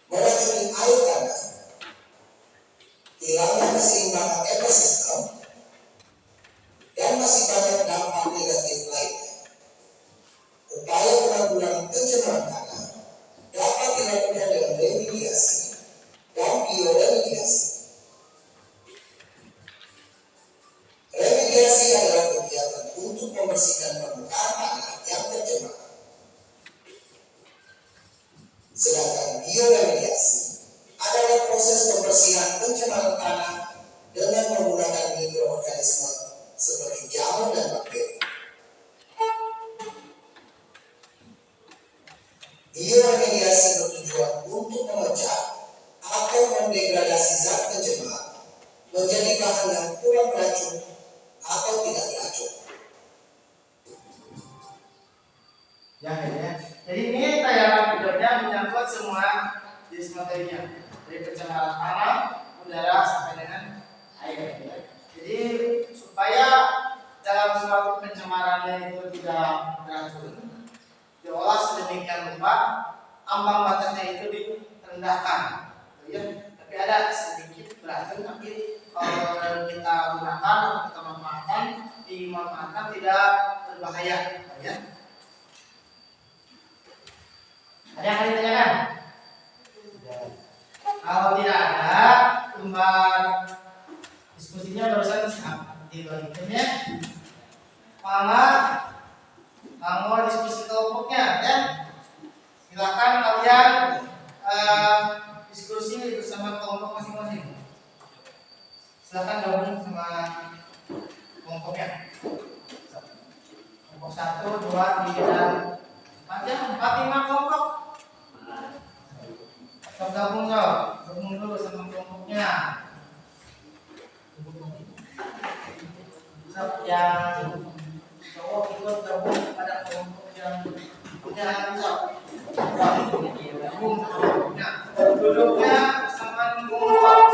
meracuni air tanah, hilangnya keseimbangan ekosistem, dan masih banyak dampak negatif lainnya. Upaya penanggulangan pencemaran tanah dapat dilakukan dengan remediasi dan bioremediasi. Remediasi adalah kegiatan untuk membersihkan permukaan tanah yang tercemar. Sedangkan bioremediasi adalah proses pembersihan pencemaran tanah dengan menggunakan mikroorganisme seperti jamur dan bakteri. Bioremediasi bertujuan untuk memecah atau mendegradasi zat pencemar menjadi bahan yang kurang beracun atau tidak beracun. Ya. Jadi ini tayangan videonya menyangkut semua jenis materinya, dari pencemaran tanah, udara sampai dengan air. Jadi supaya dalam suatu pencemarannya itu tidak beracun, diolah sedemikian rupa ambang batasnya itu direndahkan. Ya, tapi ada sedikit beracun, tapi kalau kita gunakan atau kita dimanfaatkan tidak berbahaya. Ya. Ada yang kalian tanyakan? Kalau tidak ada, lembar diskusinya barusan dilanjutkan ya. Mau diskusi kelompoknya ya. Silakan kalian diskusi bersama kelompok masing-masing. Silakan gabung sama kelompoknya. Kelompok 1, 2, 3, dan 4 ya, 4, 5 kelompok. Gabung dulu sama kelompoknya. Yang cowok ikut gabung pada kelompok yang punya gabung kelompoknya. Duduknya sama kelompok.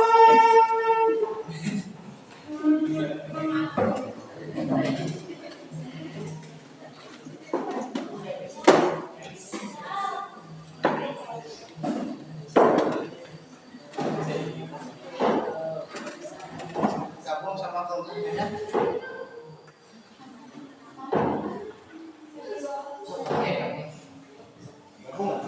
Gabung sama kelompoknya. Gabung.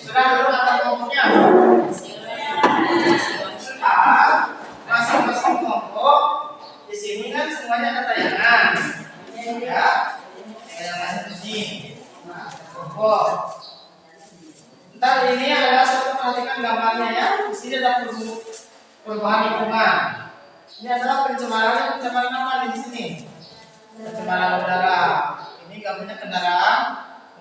Sudah dulu kata kelompoknya. Masing-masing kelompok di sini kan semuanya ada tayangan, ya. Tayangan ini, nah, kelompok. Ntar ini adalah satu, perhatikan gambarnya ya. Di sini ada perubahan lingkungan. Ini adalah pencemaran apa di sini? Pencemaran udara. Ini gambarnya kendaraan,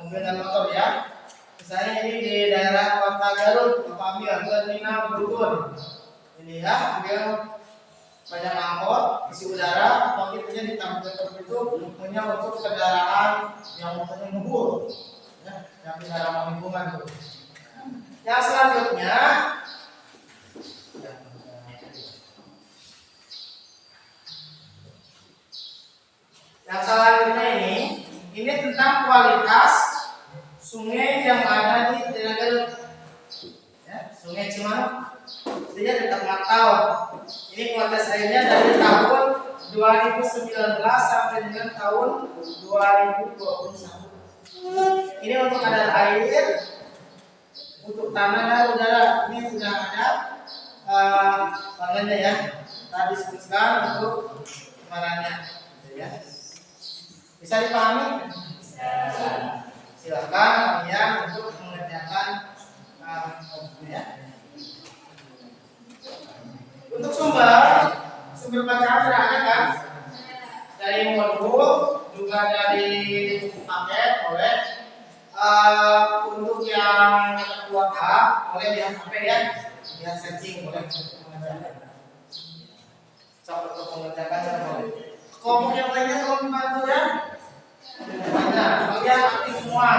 mobil dan motor ya. Misalnya ini di daerah Kota Garut, Bapak ambil terminal Bogor. Ini ya, ambil banyak angkot, isi udara, atau kita ditambah seperti itu, hanya untuk kendaraan yang motornya ngebul, ya, yang tidak ramah lingkungan tuh. Yang selanjutnya, ini tentang kualitas sungai yang ada di daerah Garut. Ya, Sungai Cimanuk, dia dekat Makau. Ini kualitas airnya dari tahun 2019 sampai dengan tahun 2021. Ini untuk kadar air, untuk tanah dan udara. Ini sudah ada panelnya ya. Tadi disebutkan untuk pencemarannya, ya. Bisa dipahami? Silakan kalian untuk mengerjakan ya. Untuk sumber bacaan sudah ada kan? Dari modul juga dari paket boleh. Untuk yang kuota boleh di HP ya, lihat setting boleh untuk mengerjakan. Untuk mengerjakan boleh. Kelompok yang lainnya kalau dibantu ya. Nah, kalian aktif semua.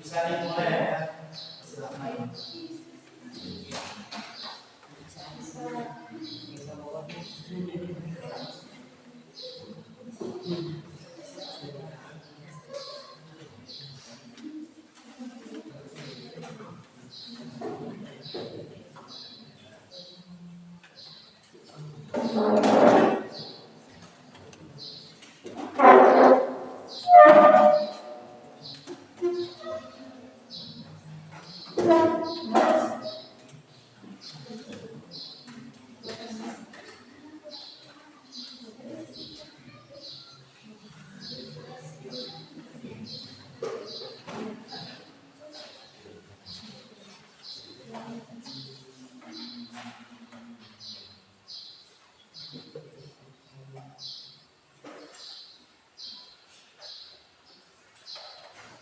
Bisa dimulai ya. Silakan.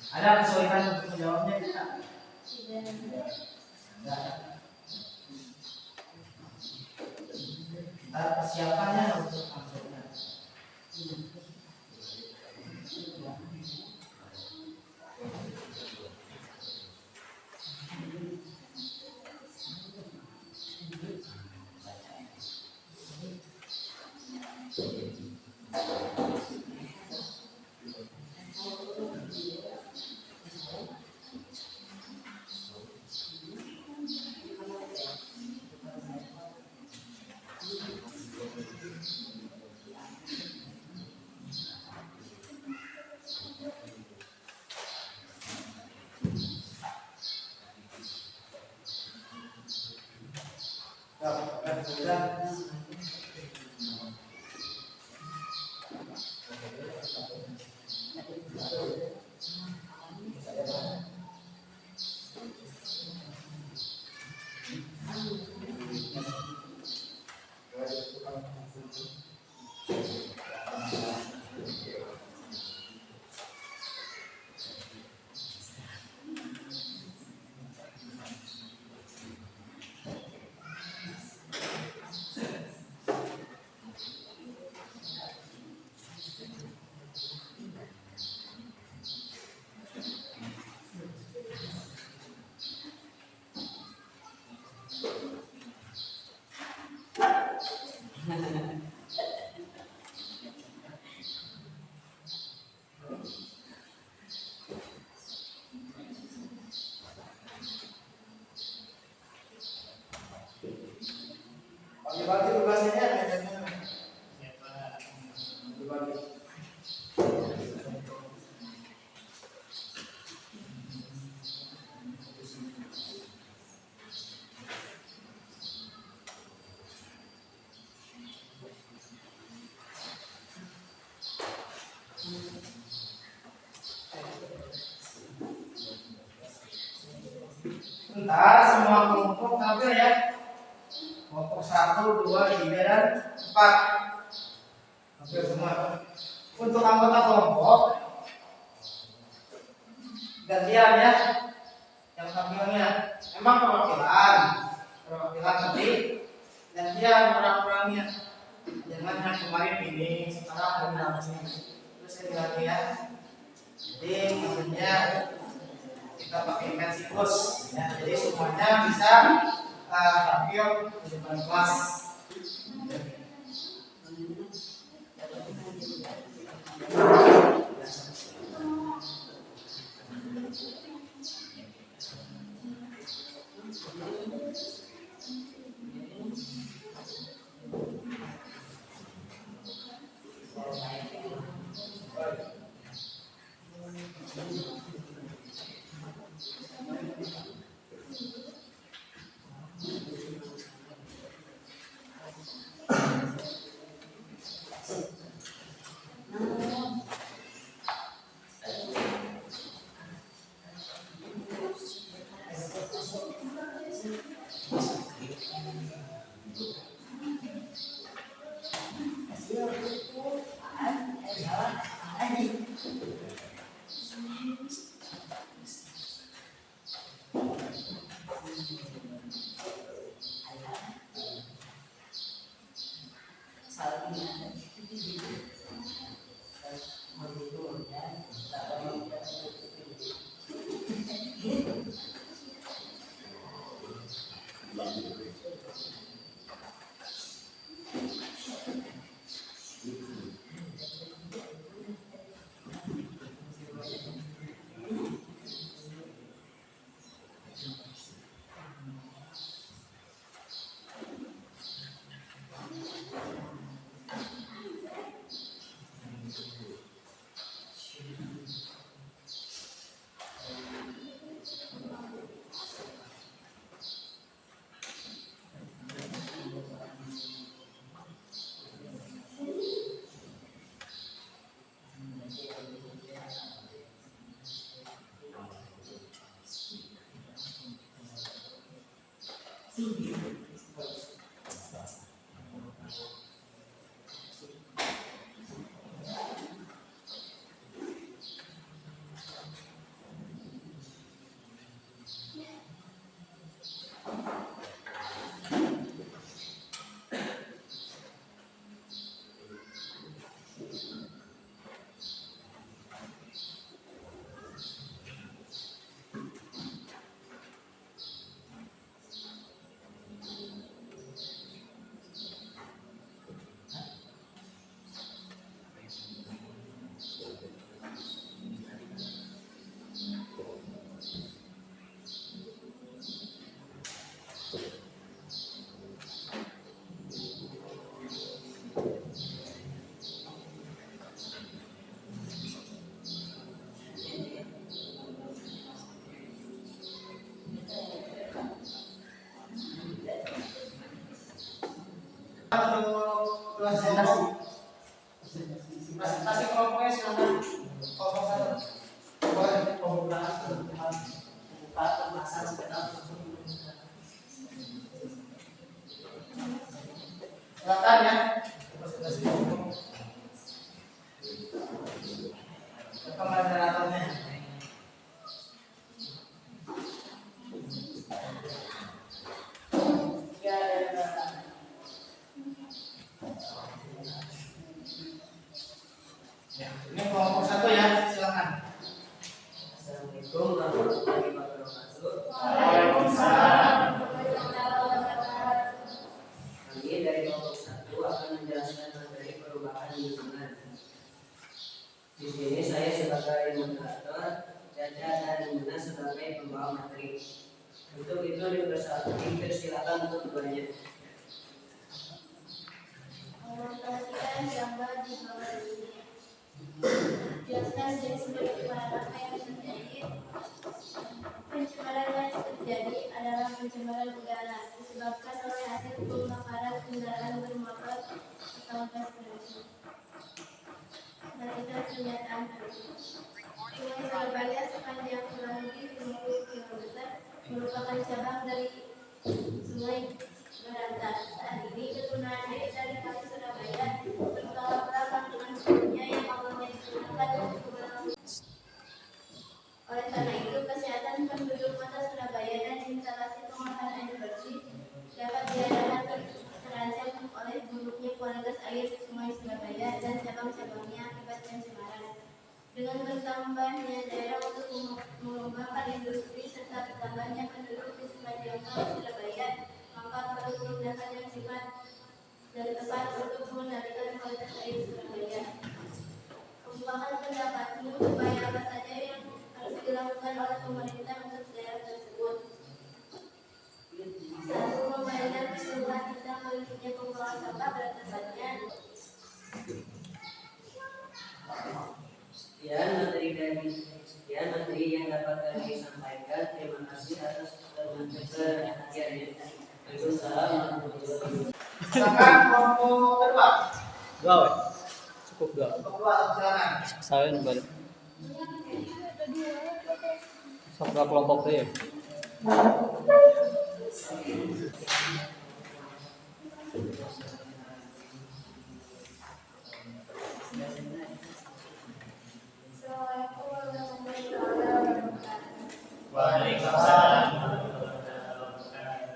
Ada kesulitan untuk menjawabnya tidak? Tidak. Persiapannya untuk maksudnya. Sebentar, semua kelompok tampil ya. Kelompok 1, 2, 3, dan 4. Tampil semua. Untuk anggota kelompok gantian ya. Yang tampilnya emang perwakilan tapi gantian orang-orangnya. Jangan yang kemarin ini, sekarang ada sini. Terus ini lagi ya. Jadi maksudnya kita pakai ikan siklus ya. Jadi semuanya bisa tampil di depan kelas. Presentasi kelompoknya silakan. Kelompok 1. Boleh pembukaan pembahasan sekitar. Silakan ya. Presentasi kelompok. Moderatornya. Ini kelompok 1 ya, silakan. Assalamualaikum warahmatullahi wabarakatuh. Waalaikumsalam. Kami dari kelompok 1 akan menjelaskan materi perubahan lingkungan. Di sini saya sebagai moderator, Caca dan Muna sebagai pembawa materi. Untuk itu dipersilakan untuk bertanya. Memperhatikan gambar di bawah ini. Jelaskan jenis pencemaran apa yang terjadi. Pencemaran yang terjadi adalah pencemaran udara disebabkan oleh hasil pembakaran kendaraan bermotor atau gas beracun. Perhatikan pernyataan berikut. Sungai Surabaya sepanjang kurang lebih 50 km merupakan pencemaran. Dengan bertambahnya daerah untuk mengembangkan industri serta bertambahnya penduduk di sepanjang Kali Surabaya, maka perlu tindakan yang cepat dan tepat untuk mengendalikan kualitas air Surabaya. Kembangkan pendapatmu supaya apa saja yang harus dilakukan oleh pemerintah untuk daerah tersebut. 1. Membayar keseluruhan tentang politiknya pembuangan sampah pada tempatnya. Sekian materi yang dapat kami sampaikan. Terima kasih atas perhatiannya. Waalaikumsalam warahmatullahi wabarakatuh. Silakan kelompok kedua. Dua, weh. Cukup dua. Kelompok kedua, silakan. Saya balik. Sampai kelompok deh. Assalamualaikum warahmatullahi wabarakatuh. Waalaikumsalam. Saya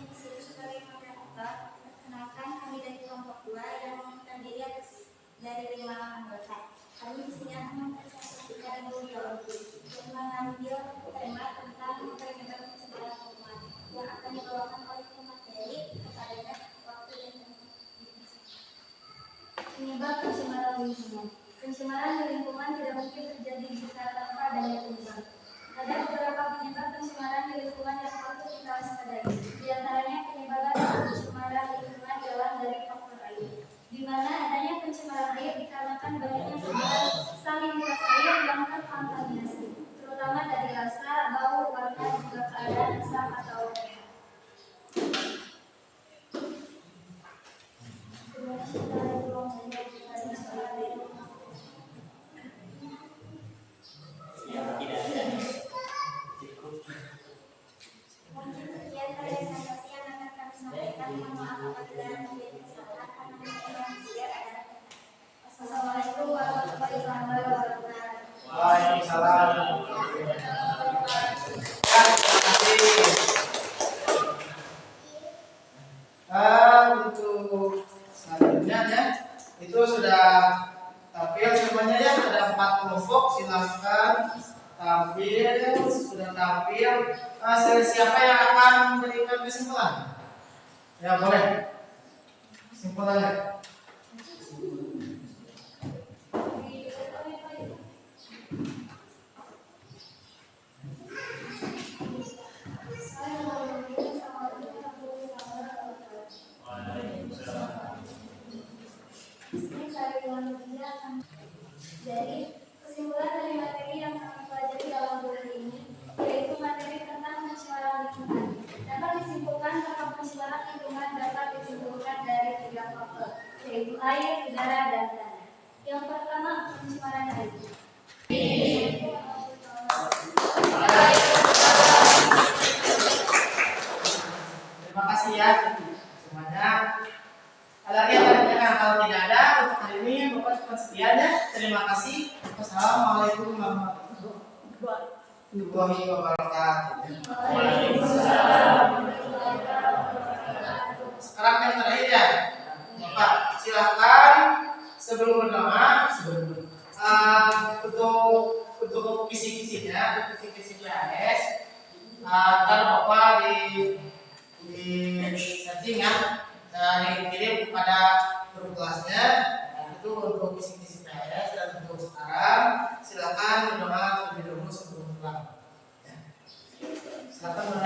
di sini sebagai moderator. Perkenalkan, kami dari kelompok 2 yang mengundurkan diri dari 5 anggota. Kami di sini akan mempresentasikan ideologi yang mengambil tema tentang penyebab pencemaran lingkungan yang akan dibawakan oleh pemateri kepadanya waktu dan tempat. Penyebab pencemaran lingkungan. Pencemaran di lingkungan tidak mungkin terjadi secara tanpa adanya penyebab. Ada beberapa penyebab pencemaran di lingkungan yang patut kita waspadai. Di antaranya penyebaran pencemaran lingkungan jalan dari faktor air, di mana adanya pencemaran air dikarenakan banyaknya salinitas air yang terkontaminasi, terutama dari rasa, bau, warna, juga keadaan asam atau pH. Assalamualaikum warahmatullahi wabarakatuh. Waalaikumsalam. Untuk selanjutnya ya, itu sudah tampil semuanya ya, ada 4 kelompok, silahkan tampil, sudah tampil. Siapa yang akan memberikan kesimpulan? Ya boleh. Kesimpulannya. Jadi, kesimpulan dari materi yang kami pelajari dalam bulan ini yaitu materi tentang pencemaran lingkungan. Dapat disimpulkan bahwa pencemaran lingkungan dapat ditimbulkan dari 3 faktor, yaitu air, udara, dan tanah. Yang pertama, pencemaran air. Terima kasih ya semuanya. Ada lagi yang bertanya? Kalau tidak ada untuk hari ini Bapak cukup sekian ya. Terima kasih. Wassalamualaikum warahmatullahi wabarakatuh. Sekarang yang terakhir ya, Bapak silakan sebelum berdoa untuk kisi-kisinya, kisi-kisi PAS, ntar Bapak di setting ya. Dan dikirim kepada guru kelasnya itu untuk kisi-kisi PAS. Dan untuk sekarang silakan berdoa terlebih dahulu sebelum pulang. Ya. Silakan.